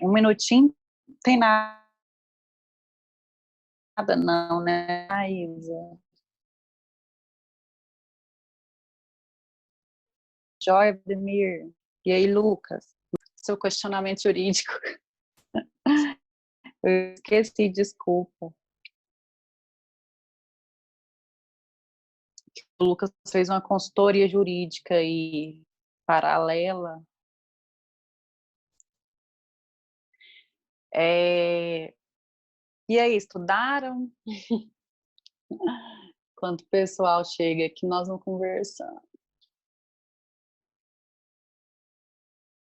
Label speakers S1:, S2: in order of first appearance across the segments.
S1: Um minutinho, não tem nada não, né, Isa? Joia, Vladimir. E aí, Lucas? Seu questionamento jurídico. Eu esqueci, desculpa. O Lucas fez uma consultoria jurídica e paralela. E aí, estudaram? Quando o pessoal chega aqui, nós não conversamos.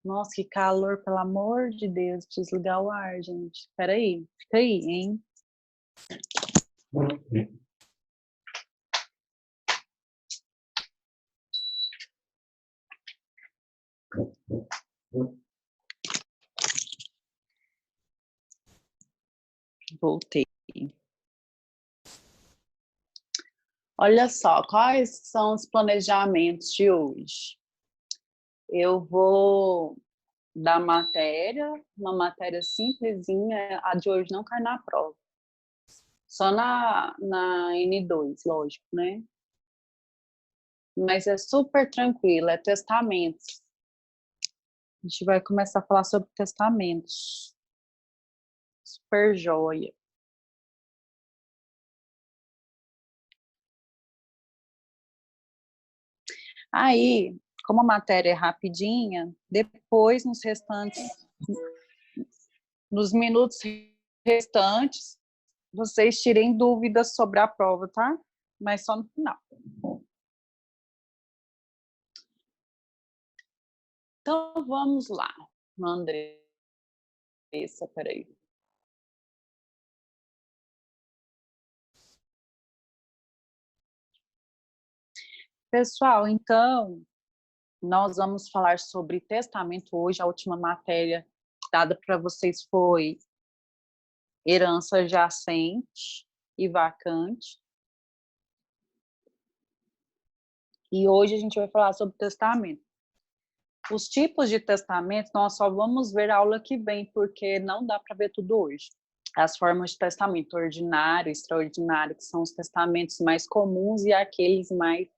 S1: Nossa, que calor, pelo amor de Deus. Desligar o ar, gente. Espera aí, fica aí, hein? Voltei. Olha só, quais são os planejamentos de hoje? Eu vou dar matéria, uma matéria simplesinha, a de hoje não cai na prova. Só na N2, lógico, né? Mas é super tranquilo, é testamentos. A gente vai começar a falar sobre testamentos. Super joia. Aí, como a matéria é rapidinha, depois nos minutos restantes, vocês tirem dúvidas sobre a prova, tá? Mas só no final. Então, vamos lá, Andressa, peraí. Pessoal, então, nós vamos falar sobre testamento hoje. A última matéria dada para vocês foi herança jacente e vacante. E hoje a gente vai falar sobre testamento. Os tipos de testamento, nós só vamos ver a aula que vem, porque não dá para ver tudo hoje. As formas de testamento ordinário, extraordinário, que são os testamentos mais comuns e aqueles mais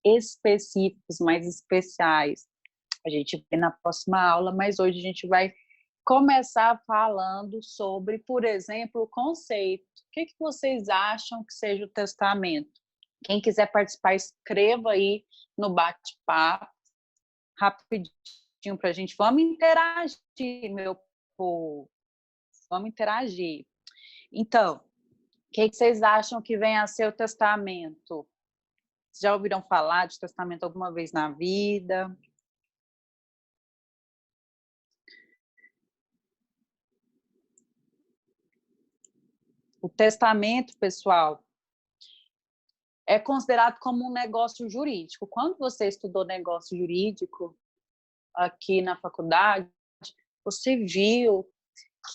S1: específicos, mais especiais. A gente vê na próxima aula, mas hoje a gente vai começar falando sobre, por exemplo, o conceito. O que vocês acham que seja o testamento? Quem quiser participar, escreva aí no bate-papo, rapidinho para a gente. Vamos interagir, meu povo. Vamos interagir. Então, o que vocês acham que vem a ser o testamento? Já ouviram falar de testamento alguma vez na vida? O testamento, pessoal, é considerado como um negócio jurídico. Quando você estudou negócio jurídico aqui na faculdade, você viu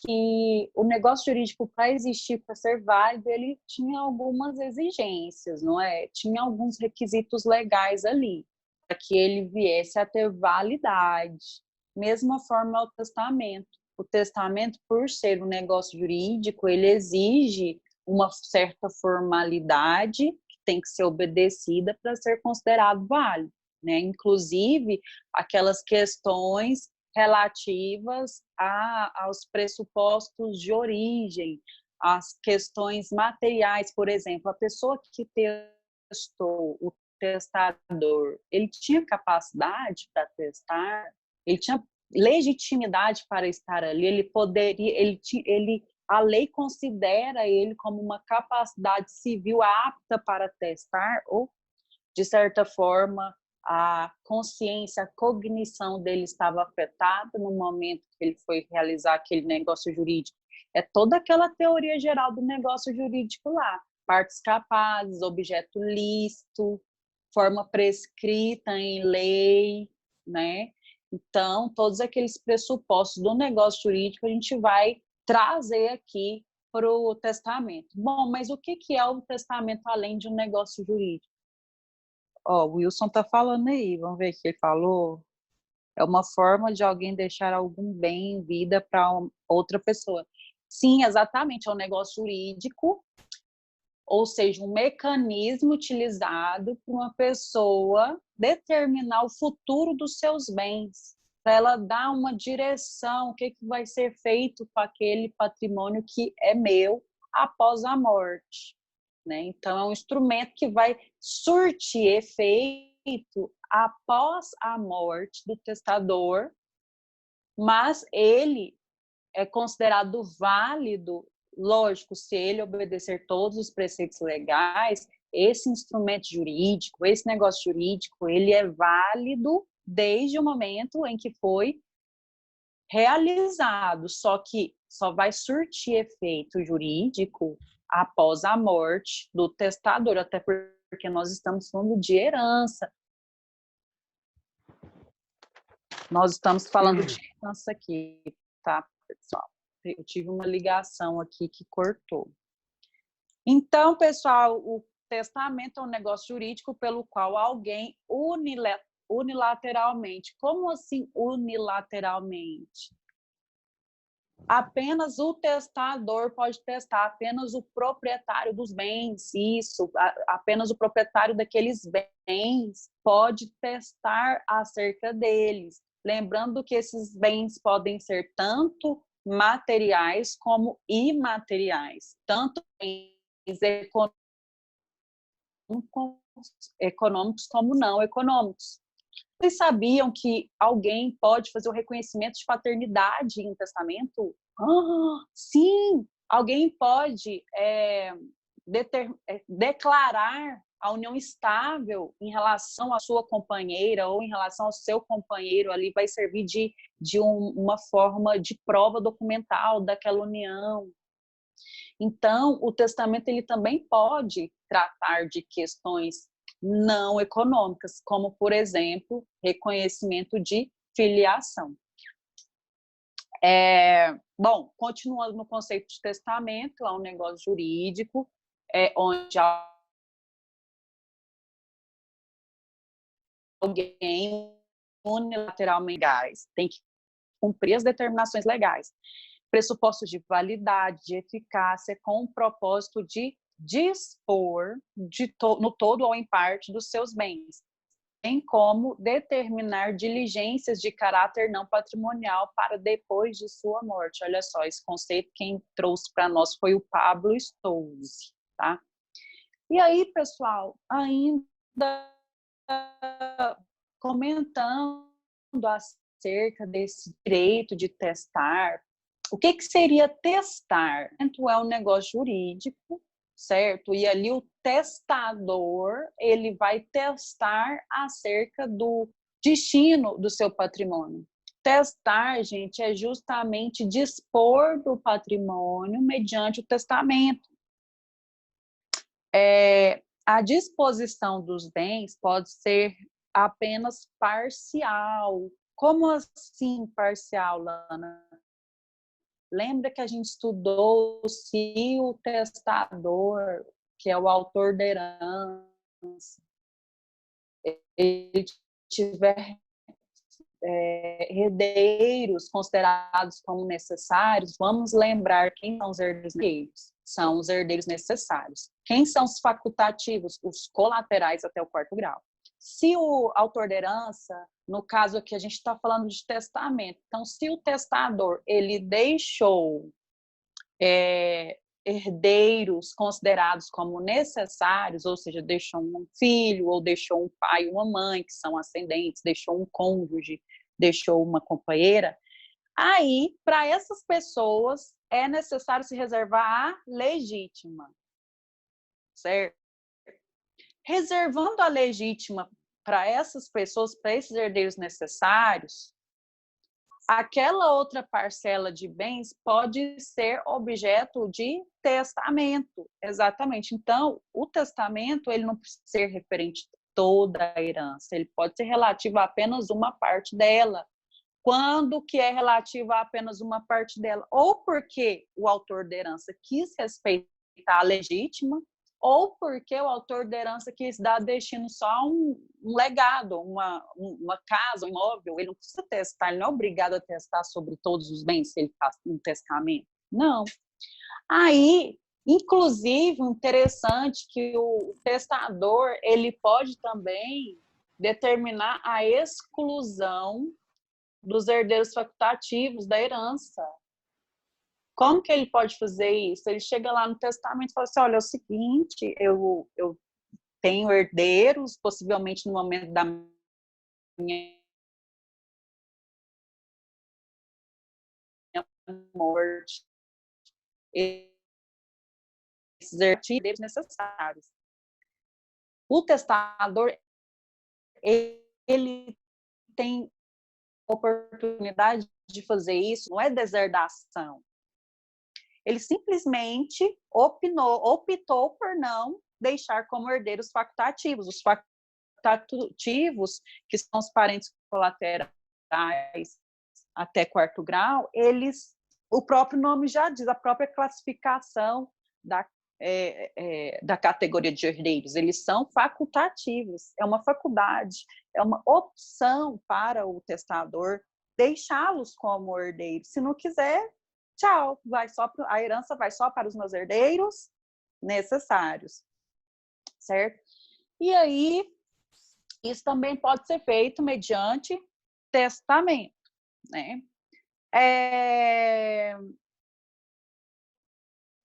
S1: que o negócio jurídico, para existir, para ser válido, ele tinha algumas exigências, não é? Tinha alguns requisitos legais ali, para que ele viesse a ter validade. Mesma forma é o testamento. O testamento, por ser um negócio jurídico, ele exige uma certa formalidade que tem que ser obedecida para ser considerado válido, né? Inclusive, aquelas questões relativas aos pressupostos de origem, as questões materiais, por exemplo, a pessoa que testou, o testador, ele tinha capacidade para testar, ele tinha legitimidade para estar ali, ele poderia, a lei considera ele como uma capacidade civil apta para testar, ou, de certa forma, a consciência, a cognição dele estava afetada no momento que ele foi realizar aquele negócio jurídico. É toda aquela teoria geral do negócio jurídico lá. Partes capazes, objeto lícito, forma prescrita em lei, né? Então, todos aqueles pressupostos do negócio jurídico a gente vai trazer aqui para o testamento. Bom, mas o que é o testamento além de um negócio jurídico? Ó, o Wilson tá falando aí, vamos ver o que ele falou. É uma forma de alguém deixar algum bem em vida para outra pessoa. Sim, exatamente, é um negócio jurídico, ou seja, um mecanismo utilizado por uma pessoa determinar o futuro dos seus bens, para ela dar uma direção, o que vai ser feito com aquele patrimônio que é meu após a morte, né? Então, é um instrumento que vai surtir efeito após a morte do testador, mas ele é considerado válido, lógico, se ele obedecer todos os preceitos legais, esse instrumento jurídico, esse negócio jurídico, ele é válido desde o momento em que foi realizado, só que só vai surtir efeito jurídico após a morte do testador, até porque nós estamos falando de herança. Nós estamos falando de herança aqui, tá, pessoal? Eu tive uma ligação aqui que cortou. Então, pessoal, o testamento é um negócio jurídico pelo qual alguém unilateralmente, como assim unilateralmente? Apenas o testador pode testar, apenas o proprietário dos bens, isso, apenas o proprietário daqueles bens pode testar acerca deles. Lembrando que esses bens podem ser tanto materiais como imateriais, tanto bens econômicos como não econômicos. Vocês sabiam que alguém pode fazer o reconhecimento de paternidade em testamento? Sim! Alguém pode declarar a união estável em relação à sua companheira ou em relação ao seu companheiro. Ali vai servir de uma forma de prova documental daquela união. Então, o testamento ele também pode tratar de questões não econômicas, como, por exemplo, reconhecimento de filiação. Bom, continuando no conceito de testamento, é um negócio jurídico, onde alguém unilateralmente tem que cumprir as determinações legais, pressupostos de validade, de eficácia, com o propósito de dispor no todo ou em parte dos seus bens, bem como determinar diligências de caráter não patrimonial para depois de sua morte. Olha só, esse conceito quem trouxe para nós foi o Pablo Stolze, tá? E aí, pessoal, ainda comentando acerca desse direito de testar, o que seria testar? É um negócio jurídico, certo? E ali o testador, ele vai testar acerca do destino do seu patrimônio. Testar, gente, é justamente dispor do patrimônio mediante o testamento. A disposição dos bens pode ser apenas parcial. Como assim parcial, Lana? Lembra que a gente estudou se o testador, que é o autor da herança, ele tiver herdeiros considerados como necessários, vamos lembrar quem são os herdeiros. São os herdeiros necessários. Quem são os facultativos? Os colaterais até o 4º grau. Se o autor da herança, no caso aqui a gente está falando de testamento, então se o testador ele deixou herdeiros considerados como necessários, ou seja, deixou um filho, ou deixou um pai e uma mãe, que são ascendentes, deixou um cônjuge, deixou uma companheira, aí, para essas pessoas, é necessário se reservar a legítima, certo? Reservando a legítima para essas pessoas, para esses herdeiros necessários, aquela outra parcela de bens pode ser objeto de testamento, exatamente. Então, o testamento ele não precisa ser referente a toda a herança, ele pode ser relativo a apenas uma parte dela. Quando que é relativo a apenas uma parte dela? Ou porque o autor da herança quis respeitar a legítima, ou porque o autor da herança quis dar destino só a um legado, uma casa, um imóvel. Ele não precisa testar, ele não é obrigado a testar sobre todos os bens se ele faz um testamento. Não. Aí, inclusive, interessante que o testador ele pode também determinar a exclusão dos herdeiros facultativos da herança. Como que ele pode fazer isso? Ele chega lá no testamento e fala assim, olha, é o seguinte, eu tenho herdeiros, possivelmente no momento da minha morte, esses herdeiros necessários. O testador, ele tem oportunidade de fazer isso, não é deserdação. Ele simplesmente optou por não deixar como herdeiros facultativos. Os facultativos, que são os parentes colaterais até 4º grau, o próprio nome já diz, a própria classificação da categoria de herdeiros, eles são facultativos, é uma faculdade, é uma opção para o testador deixá-los como herdeiros. Se não quiser, tchau, a herança vai só para os meus herdeiros necessários, certo? E aí, isso também pode ser feito mediante testamento, né?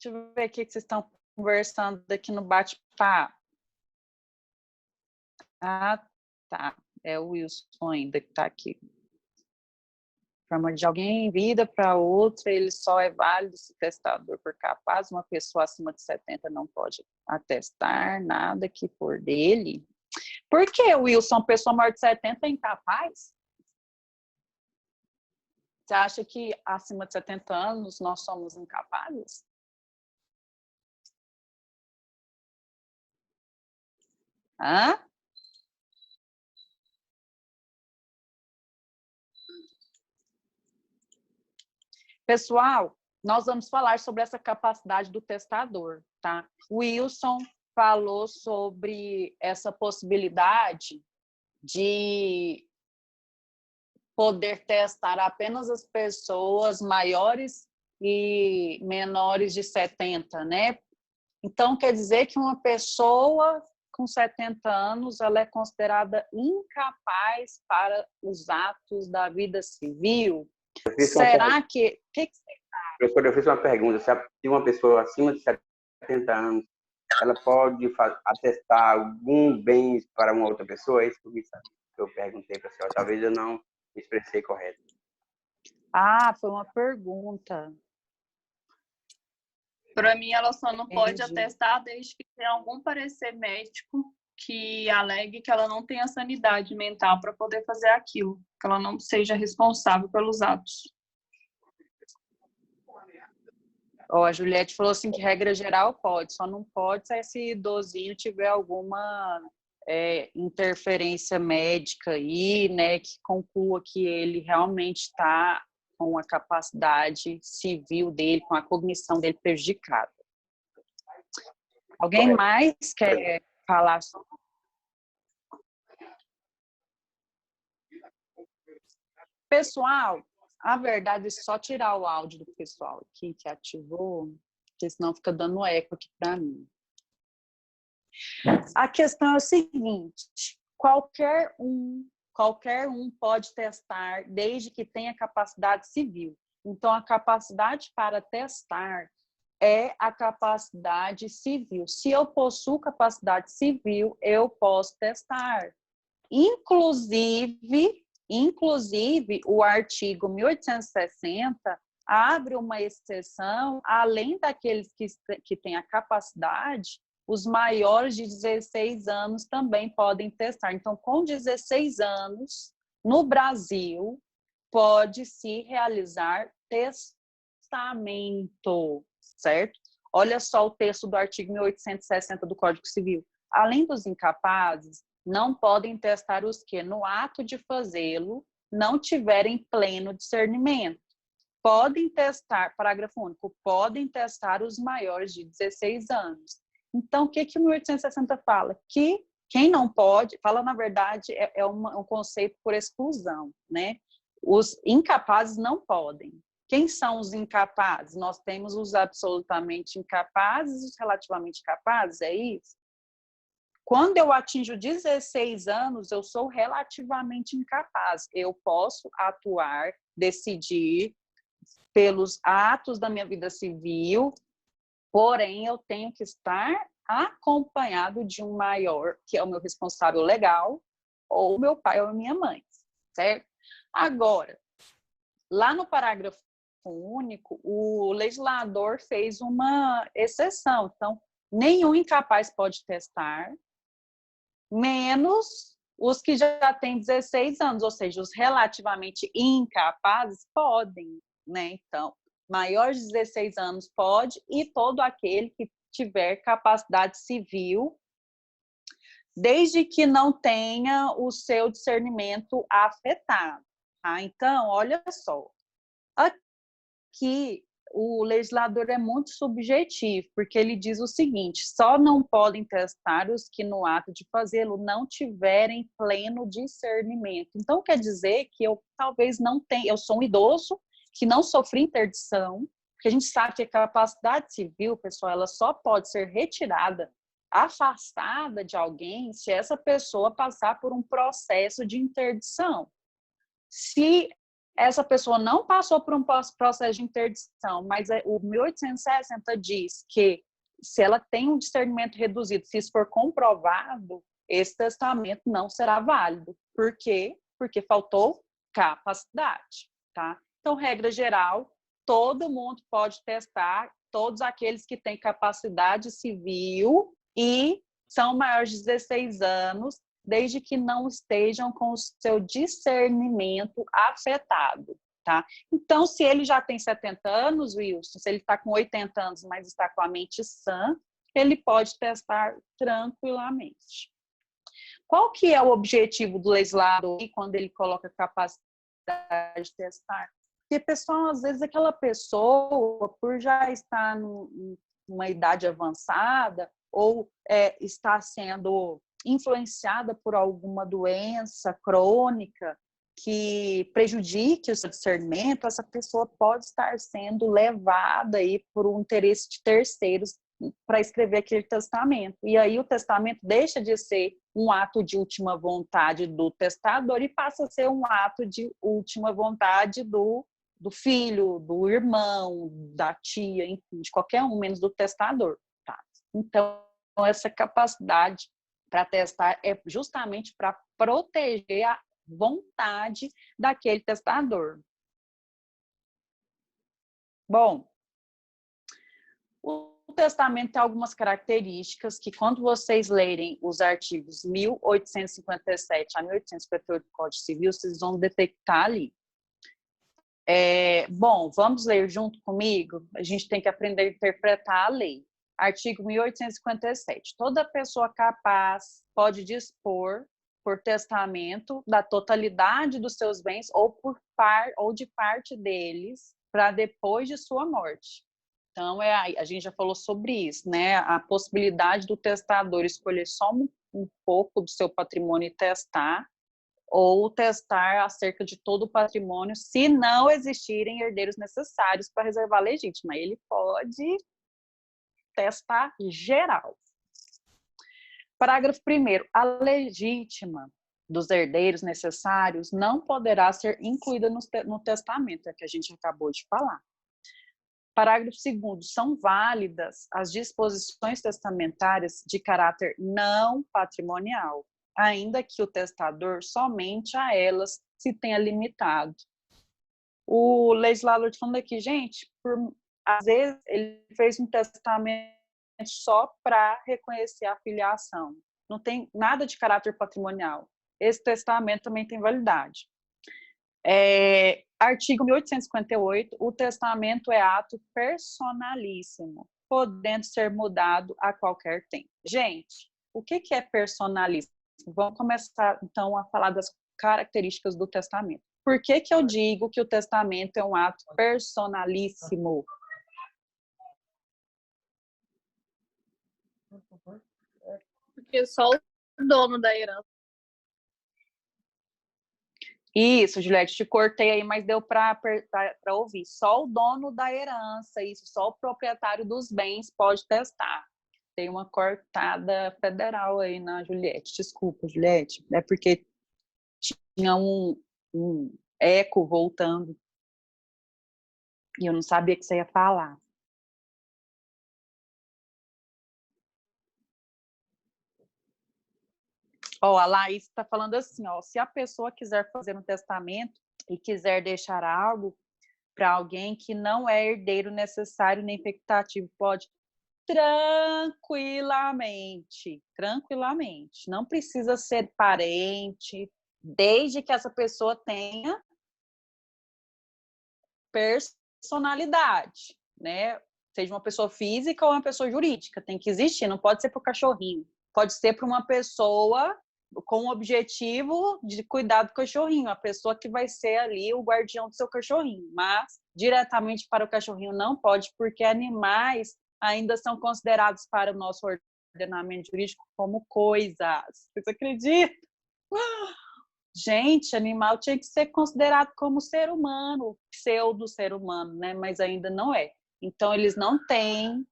S1: Deixa eu ver o que vocês estão conversando aqui no bate-papo. Ah, tá. É o Wilson ainda que está aqui. Forma de alguém em vida para outra, ele só é válido se o testador for capaz. Uma pessoa acima de 70 não pode atestar nada que for dele. Por que, Wilson, uma pessoa maior de 70 é incapaz? Você acha que acima de 70 anos nós somos incapazes? Hã? Pessoal, nós vamos falar sobre essa capacidade do testador, tá? O Wilson falou sobre essa possibilidade de poder testar apenas as pessoas maiores e menores de 70, né? Então, quer dizer que uma pessoa com 70 anos, ela é considerada incapaz para os atos da vida civil? Será que você...
S2: Professora, eu fiz uma pergunta, se uma pessoa acima de 70 anos, ela pode atestar algum bem para uma outra pessoa? É isso que eu perguntei para a senhora. Talvez eu não me expressei correto.
S1: Ah, foi uma pergunta.
S3: Para mim, ela só não pode atestar desde que tenha algum parecer médico que alegue que ela não tenha sanidade mental para poder fazer aquilo, que ela não seja responsável pelos atos.
S1: A Juliette falou assim que regra geral pode, só não pode se esse idosinho tiver alguma interferência médica aí, né, que conclua que ele realmente está com a capacidade civil dele, com a cognição dele prejudicada. Alguém mais quer falar sobre? Pessoal, a verdade é só tirar o áudio do pessoal aqui que ativou, porque senão fica dando eco aqui para mim. A questão é o seguinte, qualquer um pode testar desde que tenha capacidade civil. Então, a capacidade para testar é a capacidade civil. Se eu possuo capacidade civil, eu posso testar. Inclusive, o artigo 1860 abre uma exceção, além daqueles que têm a capacidade, os maiores de 16 anos também podem testar. Então, com 16 anos, no Brasil, pode-se realizar testamento, certo? Olha só o texto do artigo 1860 do Código Civil. Além dos incapazes, não podem testar os que, no ato de fazê-lo, não tiverem pleno discernimento. Podem testar, parágrafo único, podem testar os maiores de 16 anos. Então, o que o 1860 fala? Que quem não pode, fala, na verdade, um conceito por exclusão, né? Os incapazes não podem. Quem são os incapazes? Nós temos os absolutamente incapazes e os relativamente capazes, é isso? Quando eu atinjo 16 anos, eu sou relativamente incapaz. Eu posso atuar, decidir pelos atos da minha vida civil, porém, eu tenho que estar acompanhado de um maior, que é o meu responsável legal, ou meu pai ou minha mãe, certo? Agora, lá no parágrafo único, o legislador fez uma exceção. Então, nenhum incapaz pode testar, menos os que já têm 16 anos, ou seja, os relativamente incapazes podem, né? Então, maior de 16 anos pode, e todo aquele que tiver capacidade civil, desde que não tenha o seu discernimento afetado. Tá? Então, olha só, aqui o legislador é muito subjetivo, porque ele diz o seguinte: só não podem testar os que no ato de fazê-lo não tiverem pleno discernimento. Então, quer dizer que eu talvez não tenha, eu sou um idoso que não sofri interdição, porque a gente sabe que a capacidade civil, pessoal, ela só pode ser retirada, afastada de alguém, se essa pessoa passar por um processo de interdição. Se essa pessoa não passou por um processo de interdição, mas o 1860 diz que se ela tem um discernimento reduzido, se isso for comprovado, esse testamento não será válido. Por quê? Porque faltou capacidade, tá? Então, regra geral, todo mundo pode testar, todos aqueles que têm capacidade civil e são maiores de 16 anos, desde que não estejam com o seu discernimento afetado, tá? Então, se ele já tem 70 anos, Wilson, se ele está com 80 anos, mas está com a mente sã, ele pode testar tranquilamente. Qual que é o objetivo do legislador quando ele coloca capacidade de testar? Porque, pessoal, às vezes aquela pessoa, por já estar numa idade avançada, ou está sendo influenciada por alguma doença crônica que prejudique o seu discernimento, essa pessoa pode estar sendo levada aí por um interesse de terceiros para escrever aquele testamento. E aí o testamento deixa de ser um ato de última vontade do testador e passa a ser um ato de última vontade do filho, do irmão, da tia, enfim, de qualquer um, menos do testador. Tá? Então, essa capacidade para testar é justamente para proteger a vontade daquele testador. Bom, o testamento tem algumas características que, quando vocês lerem os artigos 1857 a 1858 do Código Civil, vocês vão detectar ali. Bom, vamos ler junto comigo? A gente tem que aprender a interpretar a lei. Artigo 1857. Toda pessoa capaz pode dispor, por testamento, da totalidade dos seus bens ou de parte deles, para depois de sua morte. Então, a gente já falou sobre isso, né? A possibilidade do testador escolher só um pouco do seu patrimônio e testar, ou testar acerca de todo o patrimônio, se não existirem herdeiros necessários para reservar a legítima. Ele pode testar geral. Parágrafo 1º. A legítima dos herdeiros necessários não poderá ser incluída no testamento, é o que a gente acabou de falar. Parágrafo 2º. São válidas as disposições testamentárias de caráter não patrimonial, ainda que o testador somente a elas se tenha limitado. O legislador está falando aqui, gente, às vezes ele fez um testamento só para reconhecer a filiação. Não tem nada de caráter patrimonial. Esse testamento também tem validade. Artigo 1858, o testamento é ato personalíssimo, podendo ser mudado a qualquer tempo. Gente, o que é personalíssimo? Vamos começar, então, a falar das características do testamento. Por que eu digo que o testamento é um ato personalíssimo?
S4: porque só o dono da herança.
S1: Isso, Juliette, te cortei aí, mas deu para ouvir. Só o dono da herança, isso, só o proprietário dos bens pode testar. Tem uma cortada federal aí na Juliette. Desculpa, Juliette. É porque tinha um eco voltando. E eu não sabia que você ia falar. Ó, a Laís está falando assim, ó, se a pessoa quiser fazer um testamento e quiser deixar algo para alguém que não é herdeiro necessário nem expectativo, pode tranquilamente, não precisa ser parente, desde que essa pessoa tenha personalidade, né? Seja uma pessoa física ou uma pessoa jurídica, tem que existir, não pode ser para o cachorrinho, pode ser para uma pessoa com o objetivo de cuidar do cachorrinho, a pessoa que vai ser ali o guardião do seu cachorrinho, mas diretamente para o cachorrinho não pode, porque animais ainda são considerados para o nosso ordenamento jurídico como coisas. Vocês acreditam? Gente, animal tinha que ser considerado como ser humano, pseudo ser humano, né? Mas ainda não é. Então, eles não têm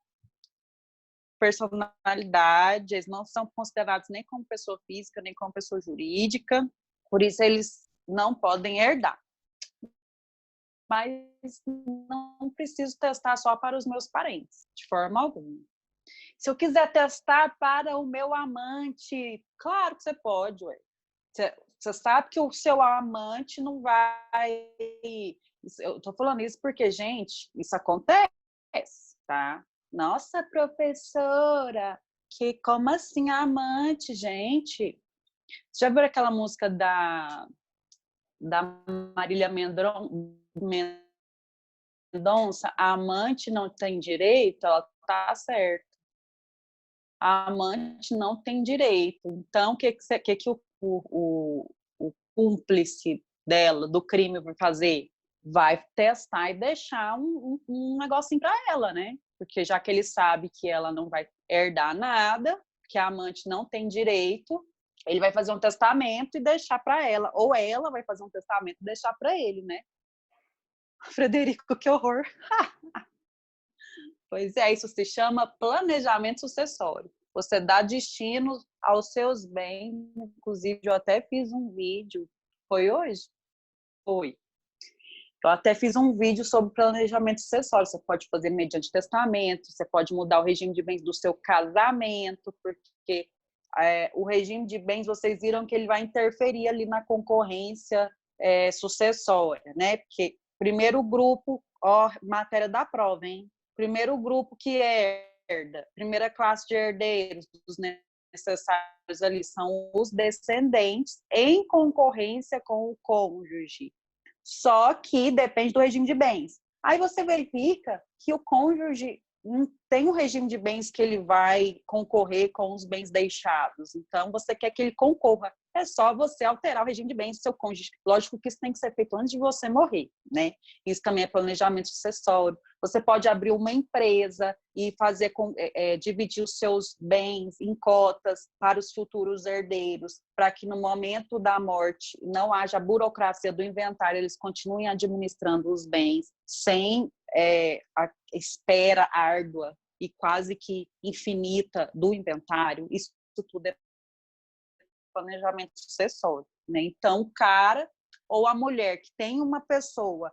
S1: personalidade, eles não são considerados nem como pessoa física, nem como pessoa jurídica, por isso eles não podem herdar. Mas não preciso testar só para os meus parentes, de forma alguma. Se eu quiser testar para o meu amante, claro que você pode, ué. Você sabe que o seu amante não vai... Eu tô falando isso porque, gente, isso acontece, tá? Nossa, professora, que como assim amante, gente? Você já viu aquela música da Marília Mendonça? A amante não tem direito? Ela tá certa. A amante não tem direito. Então, o que o cúmplice dela, do crime, vai fazer? Vai testar e deixar um negocinho para ela, né? Porque já que ele sabe que ela não vai herdar nada, que a amante não tem direito, ele vai fazer um testamento e deixar para ela. Ou ela vai fazer um testamento e deixar para ele, né? Frederico, que horror! Pois é, isso se chama planejamento sucessório. Você dá destino aos seus bens. Inclusive, eu até fiz um vídeo. Foi hoje? Foi. Eu até fiz um vídeo sobre planejamento sucessório. Você pode fazer mediante testamento, você pode mudar o regime de bens do seu casamento, porque o regime de bens, vocês viram que ele vai interferir ali na concorrência sucessória, né? Porque primeiro grupo, ó, matéria da prova, hein? Primeiro grupo que herda, primeira classe de herdeiros dos necessários ali são os descendentes em concorrência com o cônjuge. Só que depende do regime de bens. Aí você verifica que o cônjuge tem um regime de bens que ele vai concorrer com os bens deixados. Então, você quer que ele concorra. É só você alterar o regime de bens do seu cônjuge. Lógico que isso tem que ser feito antes de você morrer, né? Isso também é planejamento sucessório. Você pode abrir uma empresa e fazer dividir os seus bens em cotas para os futuros herdeiros, para que no momento da morte não haja burocracia do inventário, eles continuem administrando os bens sem a espera árdua e quase que infinita do inventário. Isso tudo é planejamento sucessório, né? Então, o cara ou a mulher que tem uma pessoa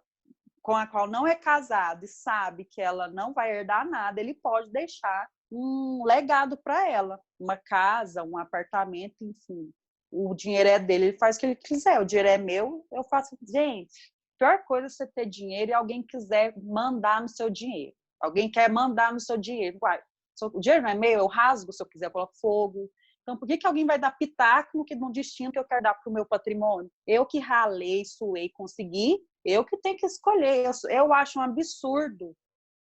S1: com a qual não é casado e sabe que ela não vai herdar nada, ele pode deixar um legado para ela, uma casa, um apartamento, enfim. O dinheiro é dele, ele faz o que ele quiser. O dinheiro é meu, eu faço. Gente, a pior coisa é você ter dinheiro e alguém quiser mandar no seu dinheiro. Alguém quer mandar no seu dinheiro. Uai, o dinheiro não é meu, eu rasgo se eu quiser, eu coloco fogo. Então, por que alguém vai dar pitaco no destino que eu quero dar para o meu patrimônio? Eu que ralei, suei, consegui, eu que tenho que escolher. Eu acho um absurdo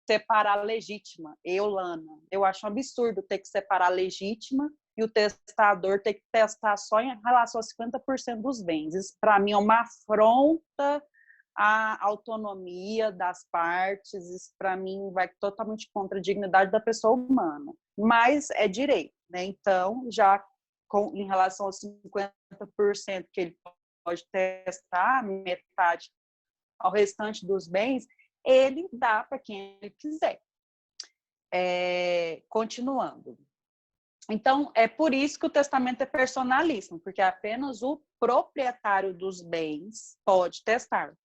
S1: separar a legítima. Lana, eu acho um absurdo ter que separar a legítima e o testador ter que testar só em relação a 50% dos bens. Isso, para mim, é uma afronta à autonomia das partes. Isso, para mim, vai totalmente contra a dignidade da pessoa humana. Mas é direito, né? Então, já em relação aos 50% que ele pode testar, metade ao restante dos bens, ele dá para quem ele quiser. Continuando. Então, é por isso que o testamento é personalíssimo, porque apenas o proprietário dos bens pode testar.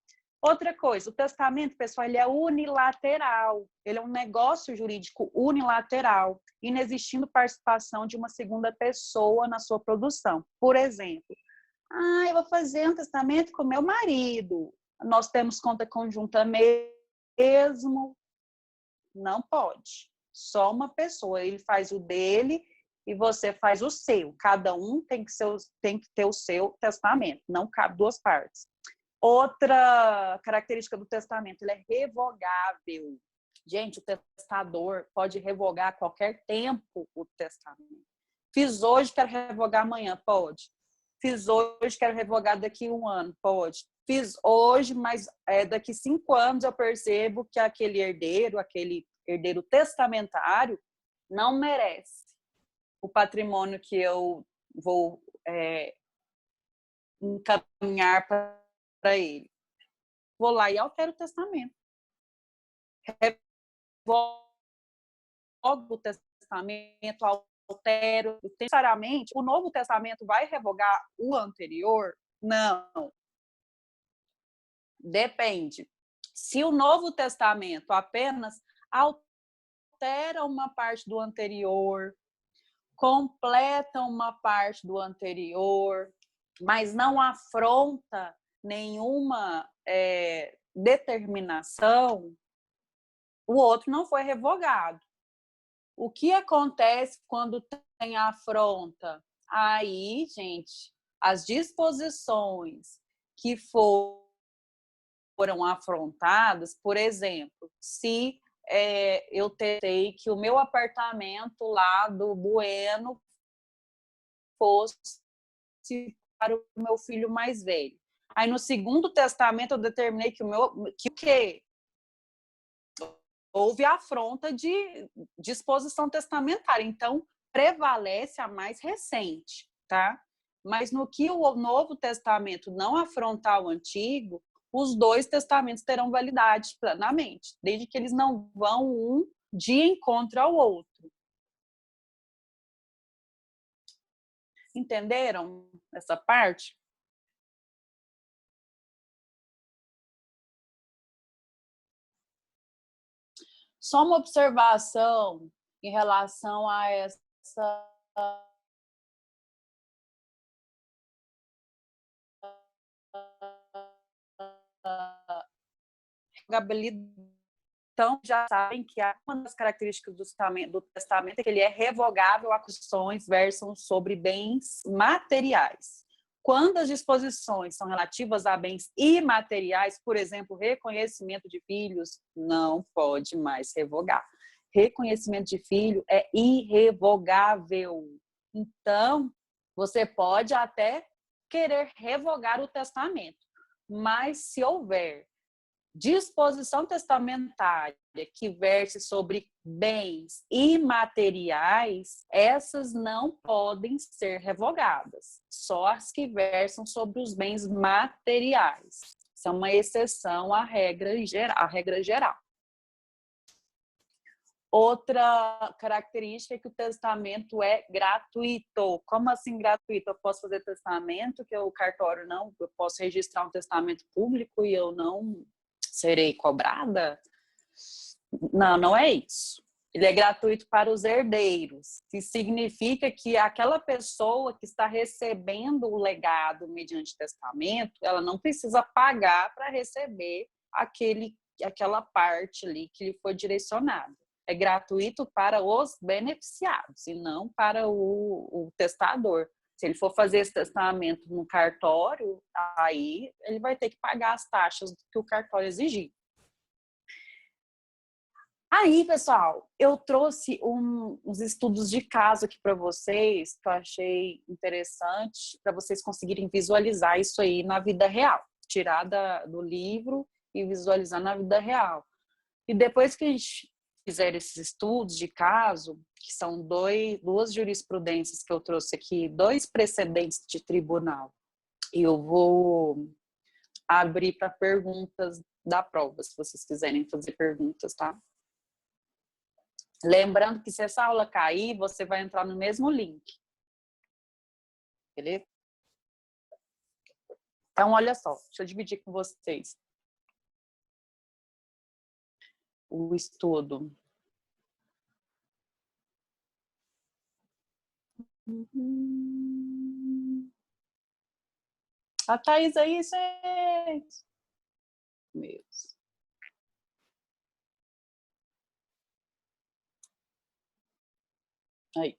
S1: Outra coisa, o testamento, pessoal, ele é unilateral. Ele é um negócio jurídico unilateral, inexistindo participação de uma segunda pessoa na sua produção. Por exemplo, eu vou fazer um testamento com meu marido. Nós temos conta conjunta mesmo. Não pode. Só uma pessoa. Ele faz o dele e você faz o seu. Cada um tem que ter o seu testamento. Não cabe duas partes. Outra característica do testamento, ele é revogável. Gente, o testador pode revogar a qualquer tempo o testamento. Fiz hoje, quero revogar amanhã, pode. Fiz hoje, quero revogar daqui 1 ano, pode. Fiz hoje, mas daqui 5 anos eu percebo que aquele herdeiro testamentário não merece o patrimônio que eu vou encaminhar para ele. Vou lá e altero o testamento. Revogo o testamento, altero. Necessariamente, o Novo Testamento vai revogar o anterior? Não. Depende. Se o Novo Testamento apenas altera uma parte do anterior, completa uma parte do anterior, mas não afronta nenhuma determinação, o outro não foi revogado. O que acontece quando tem afronta? Aí, gente, as disposições que foram afrontadas, por exemplo, se eu tentei que o meu apartamento lá do Bueno fosse para o meu filho mais velho. Aí no segundo testamento eu determinei que houve afronta de disposição testamentária. Então prevalece a mais recente, tá? Mas no que o Novo Testamento não afrontar o Antigo, os 2 testamentos terão validade plenamente, desde que eles não vão um de encontro ao outro. Entenderam essa parte? Só uma observação em relação a essa então já sabem que uma das características do testamento é que ele é revogável a questões versam sobre bens materiais. Quando as disposições são relativas a bens imateriais, por exemplo, reconhecimento de filhos, não pode mais revogar. Reconhecimento de filho é irrevogável. Então, você pode até querer revogar o testamento, mas se houver disposição testamentária que verse sobre bens imateriais, essas não podem ser revogadas, só as que versam sobre os bens materiais. Isso é uma exceção à regra geral. Outra característica é que o testamento é gratuito. Como assim gratuito? Eu posso fazer testamento que o cartório não, eu posso registrar um testamento público e eu não serei cobrada? Não, não é isso. Ele é gratuito para os herdeiros, que significa que aquela pessoa que está recebendo o legado mediante testamento, ela não precisa pagar para receber aquela parte ali que lhe foi direcionada. É gratuito para os beneficiados e não para o testador. Se ele for fazer esse testamento no cartório, aí ele vai ter que pagar as taxas que o cartório exigir. Aí, pessoal, eu trouxe uns estudos de caso aqui para vocês, que eu achei interessante, para vocês conseguirem visualizar isso aí na vida real. Tirar do livro e visualizar na vida real. E depois que a gente fizer esses estudos de caso, que são duas jurisprudências que eu trouxe aqui, 2 precedentes de tribunal, eu vou abrir para perguntas da prova, se vocês quiserem fazer perguntas, tá? Lembrando que se essa aula cair, você vai entrar no mesmo link. Beleza? Então, olha só, deixa eu dividir com vocês o estudo. A Thaís aí, gente. Meu Deus. Aí.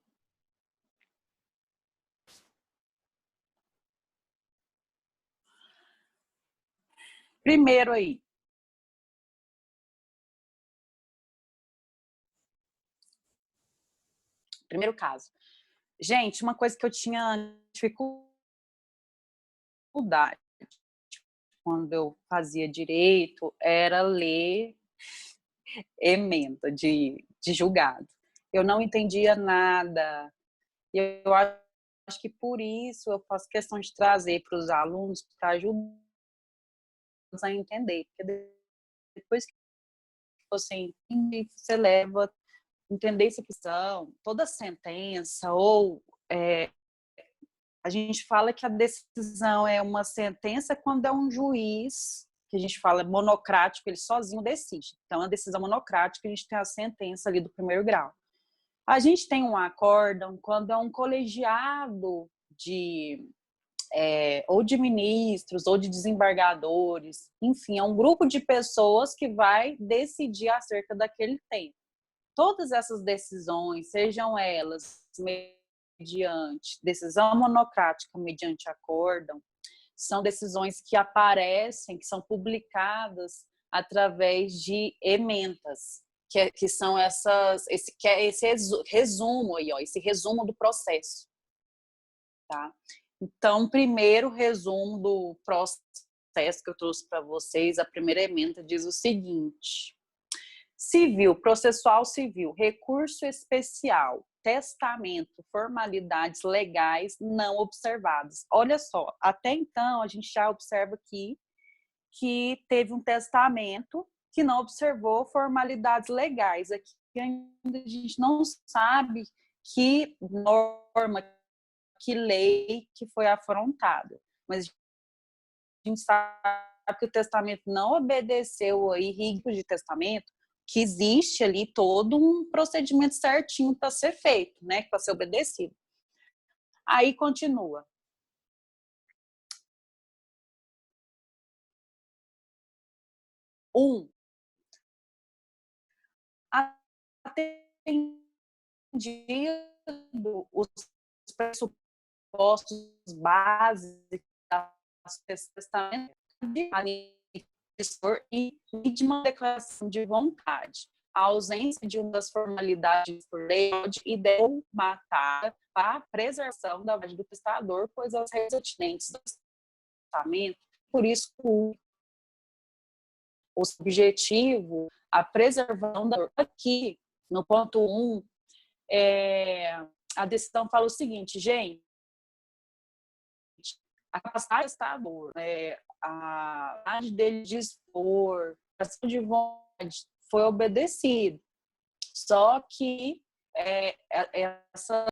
S1: Primeiro aí. Primeiro caso. Gente, uma coisa que eu tinha dificuldade quando eu fazia direito era ler emenda de julgado. Eu não entendia nada. E eu acho que por isso eu faço questão de trazer para os alunos para ajudar a entender. Porque depois que você entende, você leva entender essa questão, toda sentença, ou a gente fala que a decisão é uma sentença quando é um juiz, que a gente fala monocrático, ele sozinho decide. Então, a decisão monocrática, a gente tem a sentença ali do primeiro grau. A gente tem um acórdão quando é um colegiado ou de ministros, ou de desembargadores, enfim, é um grupo de pessoas que vai decidir acerca daquele tema. Todas essas decisões, sejam elas mediante decisão monocrática, mediante acórdão, são decisões que aparecem, que são publicadas através de emendas, que são esse resumo aí, ó, esse resumo do processo, tá? Então, primeiro resumo do processo que eu trouxe para vocês, a primeira emenda diz o seguinte: civil, processual civil, recurso especial, testamento, formalidades legais não observadas. Olha só, até então a gente já observa aqui que teve um testamento que não observou formalidades legais. Aqui ainda a gente não sabe que norma, que lei que foi afrontada, mas a gente sabe que o testamento não obedeceu aí rigos de testamento, que existe ali todo um procedimento certinho para ser feito, né, para ser obedecido. Aí continua. Atendido os pressupostos básicos do testamento e de uma declaração de vontade. A ausência de uma das formalidades por lei e deve matar a preservação da vontade do testador, pois as resultantes do testamento, por isso o objetivo, a preservação da aqui no ponto 1, a decisão fala o seguinte, gente, a capacidade do testador, a vontade dele de expor, a ação de vontade foi obedecido. Só que essa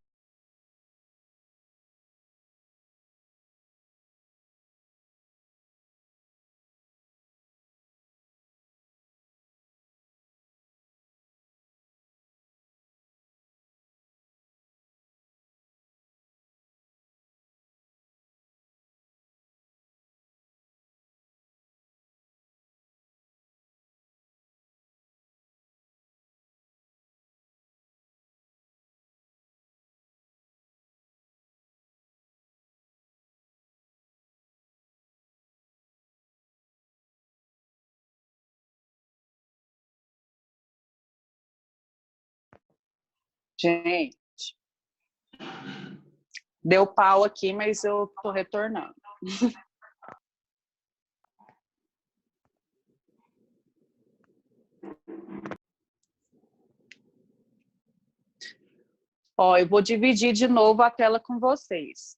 S1: gente, deu pau aqui, mas eu tô retornando. Ó, eu vou dividir de novo a tela com vocês.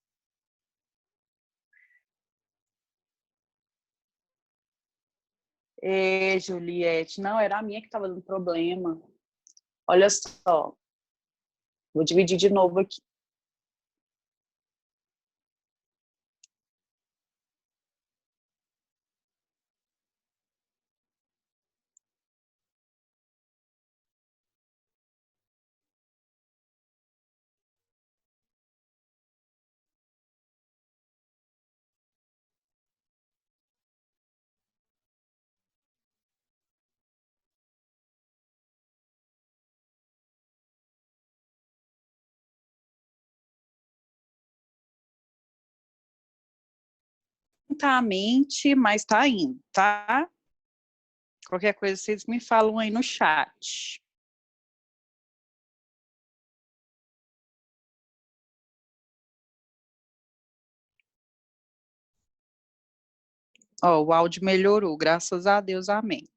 S1: Juliette, não, era a minha que estava dando problema. Olha só. Vou dividir de novo aqui. Lentamente, mas tá indo, tá? Qualquer coisa vocês me falam aí no chat. Ó, o áudio melhorou, graças a Deus, amém.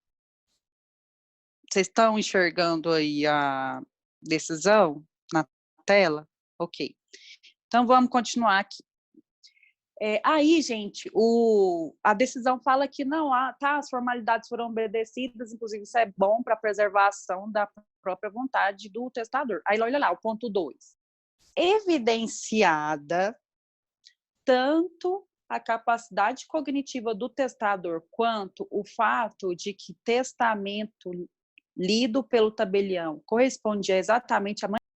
S1: Vocês estão enxergando aí a decisão na tela? Ok. Então, vamos continuar aqui. Aí, gente, a decisão fala que não há, tá, as formalidades foram obedecidas, inclusive isso é bom para a preservação da própria vontade do testador. Aí, olha lá, o ponto 2. Evidenciada tanto a capacidade cognitiva do testador quanto o fato de que testamento lido pelo tabelião correspondia exatamente à